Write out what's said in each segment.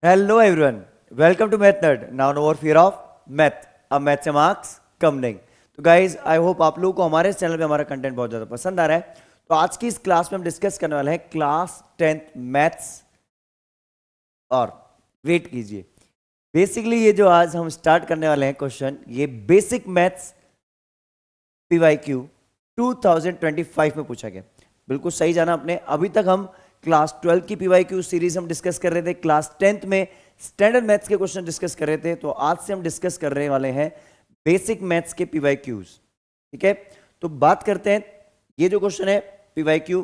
Hello everyone, welcome to Math Nerd. Now no more fear of math. अब math से marks कम नहीं. तो guys I hope आप लोगों को हमारे चैनल पे हमारा कंटेंट बहुत ज़्यादा पसंद आ रहा है. तो आज की इस क्लास में हम डिस्कस करने वाले हैं क्लास 10th मैथ्स. और वेट कीजिए, बेसिकली ये जो आज हम स्टार्ट करने वाले हैं क्वेश्चन, ये बेसिक मैथ्स PYQ 2025 में पूछा गया. बिल्कुल सही जाना आपने. अभी तक हम क्लास 12 की PYQ सीरीज हम डिस्कस कर रहे थे. क्लास 10th में स्टैंडर्ड मैथ्स के क्वेश्चन डिस्कस कर रहे थे. तो आज से हम डिस्कस करने वाले हैं बेसिक मैथ्स के PYQs. ठीक है, तो बात करते हैं. ये जो क्वेश्चन है PYQ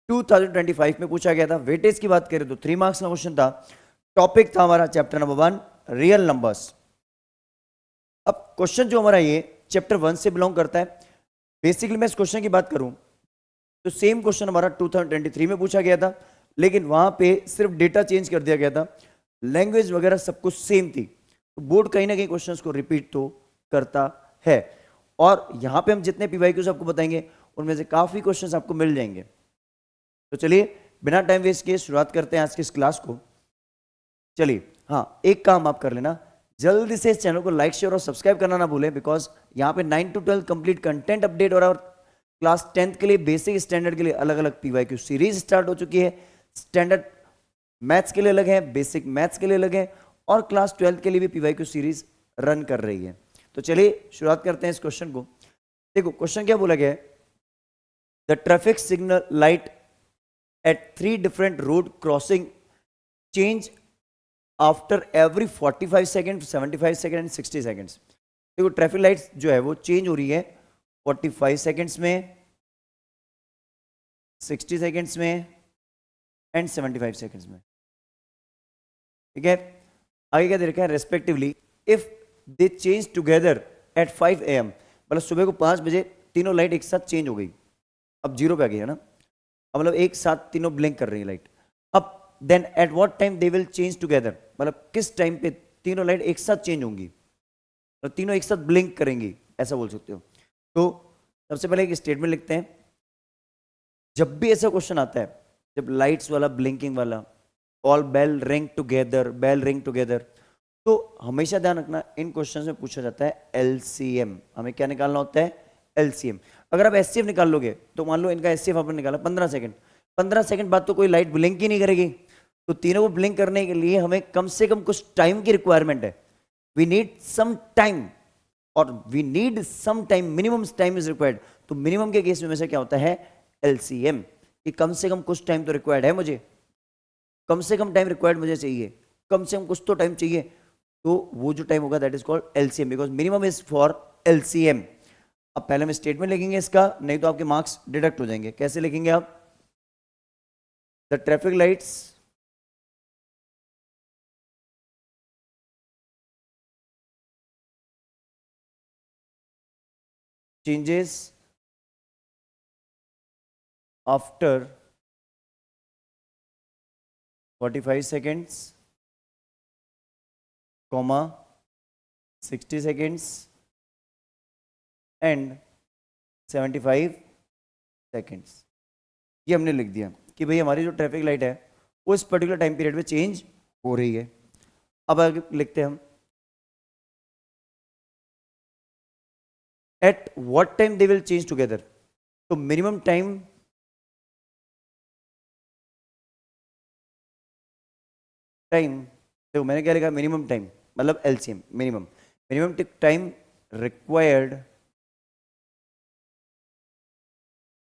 2025 में पूछा गया था. वेटेज की बात करें तो 3 मार्क्स का क्वेश्चन था. टॉपिक था हमारा चैप्टर नंबर 1 रियल नंबर्स. अब क्वेश्चन जो हमारा ये चैप्टर 1 से बिलोंग करता है. बेसिकली मैं इस क्वेश्चन की बात करूं तो सेम क्वेश्चन हमारा 2023 में पूछा गया था, लेकिन वहां पे सिर्फ डेटा चेंज कर दिया गया था. लैंग्वेज वगैरह सब कुछ सेम थी. तो बोर्ड कहीं ना कहीं क्वेश्चंस को रिपीट तो करता है. और यहां पे हम जितने PYQs आपको बताएंगे उनमें से काफी क्वेश्चंस आपको मिल जाएंगे. तो चलिए बिना टाइम वेस्ट किए शुरुआत करते हैं आज की इस क्लास को. चलिए हाँ, एक काम आप कर लेना, जल्दी से इस चैनल को लाइक शेयर और सब्सक्राइब करना ना भूलें, बिकॉज यहाँ पे 9 to 12 कंप्लीट कंटेंट अपडेट हो रहा है. और क्लास 10th के लिए बेसिक स्टैंडर्ड के लिए अलग अलग PYQ सीरीज स्टार्ट हो चुकी है. स्टैंडर्ड मैथ्स के लिए अलग है, बेसिक मैथ्स के लिए अलग है, और क्लास 12th के लिए भी PYQ सीरीज रन कर रही है. तो चलिए शुरुआत करते हैं इस क्वेश्चन को. देखो क्वेश्चन क्या बोला गया है. The traffic signal light at 3 different road crossing change after every 45 second, 75 second and 60 seconds. देखो ट्रैफिक लाइट्स जो है वो चेंज हो रही है 45 सेकेंड्स में, 60 सेकेंड्स में एंड 75 सेकेंड्स में. ठीक है, आगे क्या दे रखा है, respectively if they change together at 5 AM. मतलब सुबह को 5 बजे तीनों लाइट एक साथ चेंज हो गई. अब जीरो पे आ गई है ना. अब मतलब एक साथ तीनों ब्लिंक कर रही है लाइट. अब then at what time they will change together, मतलब किस टाइम पे तीनों लाइट एक साथ चेंज होंगी और तीनों एक साथ ब्लिंक करेंगी, ऐसा बोल सकते हो. तो सबसे पहले एक स्टेटमेंट लिखते हैं. जब भी ऐसा क्वेश्चन आता है, जब लाइट्स वाला, ब्लिंकिंग वाला, all bell ring together, bell ring together, तो हमेशा ध्यान रखना इन क्वेश्चंस में पूछा जाता है LCM. हमें क्या निकालना होता है, LCM. अगर आप SCF निकाल लोगे तो मान लो इनका SCF आपने निकाला 15 सेकंड, 15 सेकंड बाद तो कोई लाइट ब्लिंक ही नहीं करेगी. तो तीनों को ब्लिंक करने के लिए हमें कम से कम कुछ टाइम की रिक्वायरमेंट है. वी नीड सम टाइम, और we need some time, minimum time is required. तो मिनिमम के केस में से क्या होता है, LCM, कि कम से कम कुछ टाइम तो रिक्वायर्ड है मुझे, कम से कम टाइम रिक्वायर्ड मुझे चाहिए, कम से कम कुछ तो टाइम चाहिए. तो वो जो टाइम होगा that is called LCM, because minimum is for LCM. अब पहले हम स्टेटमेंट लिखेंगे इसका, नहीं तो आपके मार्क्स डिडक्ट हो जाएंगे. कैसे लिखेंगे आप, the traffic lights changes after 45 seconds, comma 60 seconds and 75 seconds. ये हमने लिख दिया कि भाई हमारी जो ट्रैफिक लाइट है वो इस पर्टिकुलर टाइम पीरियड में चेंज हो रही है. अब आगे लिखते हैं हम, at what time they will change together. तो मिनिमम टाइम, देखो मैंने क्या लिखा, मिनिमम टाइम मतलब LCM, minimum time required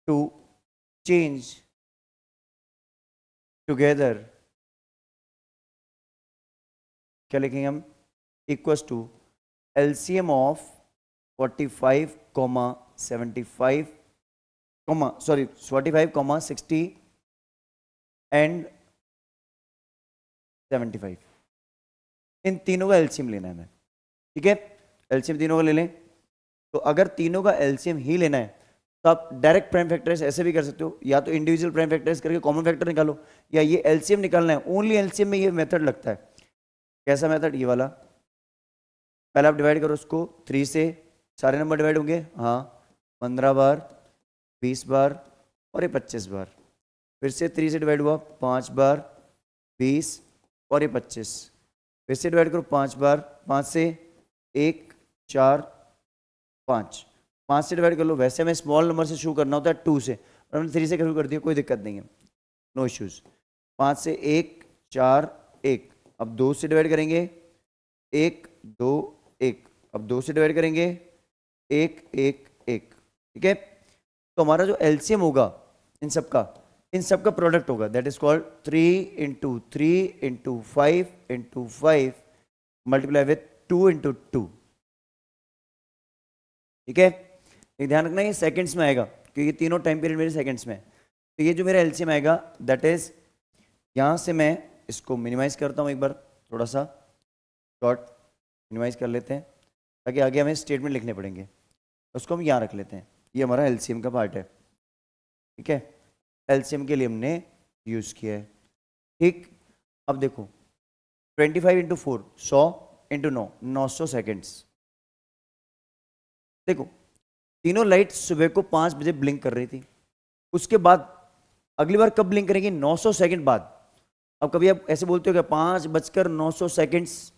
to change together, क्या लिखेंगे हम, equals to LCM of 45, 75, 45, 60 and 75. इन तीनों का LCM लेना है हमें. ठीक है, LCM तीनों का ले लें. तो अगर तीनों का LCM ही लेना है तो आप डायरेक्ट प्राइम फैक्टर्स ऐसे भी कर सकते हो, या तो इंडिविजुअल प्राइम फैक्टर्स करके कॉमन फैक्टर निकालो, या ये LCM निकालना है. ओनली LCM में ये मेथड लगता है. कैसा मेथड, ये वाला. पहले आप डिवाइड करो उसको 3 से, सारे नंबर डिवाइड होंगे, हाँ 15 बार, 20 बार और ये 25 बार. फिर से 3 से डिवाइड हुआ 5 बार, 20 और ये 25, वैसे डिवाइड करो 5 बार, 5 से 1 4 5, 5 से डिवाइड कर लो। वैसे हमें स्मॉल नंबर से शुरू करना होता है 2 से, और हमने 3 से शुरू कर दिया, कोई दिक्कत नहीं है, नो इश्यूज। 5 से 1 4 1, अब 2 से डिवाइड करेंगे 1 2 1, अब 2 से डिवाइड करेंगे 1 1 1, ठीक है। तो हमारा जो एलसीएम होगा इन सब का प्रोडक्ट होगा, that is called 3 into 3 into 5 into 5 multiply with 2 into 2, ठीक है। एक ध्यान रखना ये सेकंड्स में आएगा, क्योंकि तीनों टाइम पीरियड मेरे सेकंड्स में है। तो ये जो मेरा एलसीएम आएगा दैट इज, यहाँ से मैं इसको मिनिमाइज करता हूँ एक बार, थोड़ा सा शॉर्ट मिनिमाइज कर लेते हैं ताकि आगे हमें स्टेटमेंट लिखने पड़ेंगे। उसको हम यहाँ रख लेते हैं, ये हमारा एलसीएम का पार्ट है, ठीक है। एलसीएम के लिए हमने यूज़ किया है, ठीक। अब देखो 25 इंटू 4 100 इंटू 9 900 सेकेंड्स। देखो तीनों लाइट सुबह को 5 बजे ब्लिंक कर रही थी, उसके बाद अगली बार कब ब्लिंक करेंगी? 900 सेकंड बाद। अब कभी आप ऐसे बोलते हो कि 5:09 सेकेंड्स,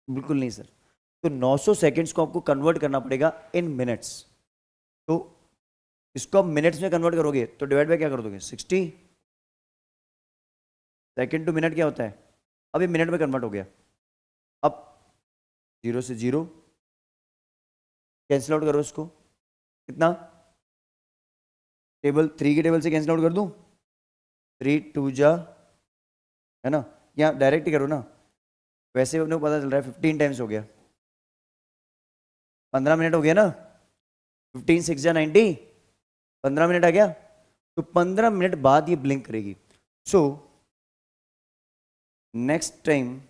बिल्कुल नहीं सर। तो 900 सेकेंड्स को आपको कन्वर्ट करना पड़ेगा इन मिनट्स। तो इसको आप मिनट्स में कन्वर्ट करोगे तो डिवाइड बाय क्या कर दोगे? 60। सेकेंड टू मिनट क्या होता है? अब ये मिनट में कन्वर्ट हो गया। अब 0 से 0 कैंसिल आउट करो इसको, कितना? टेबल 3 के टेबल से कैंसिल आउट कर दूं, 3 2 जा, है ना। यहाँ डायरेक्ट ही करो ना, वैसे अपने को पता चल रहा है 15 टाइम्स हो गया, 15 मिनट हो गया ना। 15 6 जा 90, 15 मिनट आ गया। तो 15 मिनट बाद ये ब्लिंक करेगी। So next time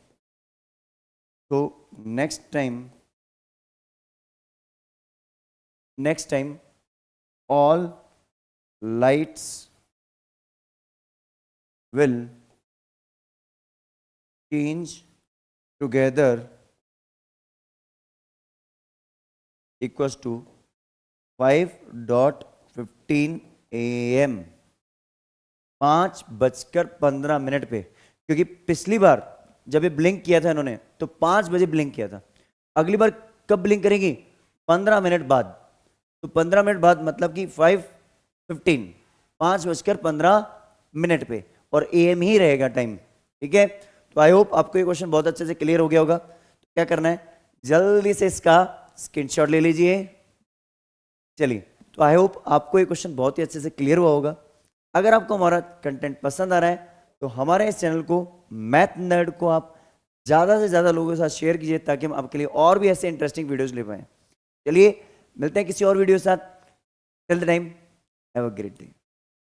all lights will change together equals to 5:15 AM, 5:15 पे। क्योंकि पिछली बार जब ये ब्लिंक किया था इन्होंने तो 5 बजे ब्लिंक किया था। अगली बार कब ब्लिंक करेंगी? 15 मिनट बाद। तो 15 मिनट बाद मतलब कि 5:15, 5:15 पे, और AM ही रहेगा टाइम, ठीक है। तो आई होप आपको ये क्वेश्चन बहुत अच्छे से क्लियर हो गया होगा। तो क्या करना है, जल्दी से इसका स्क्रीनशॉट ले लीजिए। चलिए, तो आई होप आपको ये क्वेश्चन बहुत ही अच्छे से क्लियर हुआ होगा। अगर आपको हमारा कंटेंट पसंद आ रहा है तो हमारे इस चैनल को मैथ नर्ड को आप ज़्यादा से ज़्यादा लोगों के साथ शेयर कीजिए, ताकि हम आपके लिए और भी ऐसे इंटरेस्टिंग वीडियोस ले पाएँ। चलिए मिलते हैं किसी और वीडियो के साथ। Till the time, have a great day.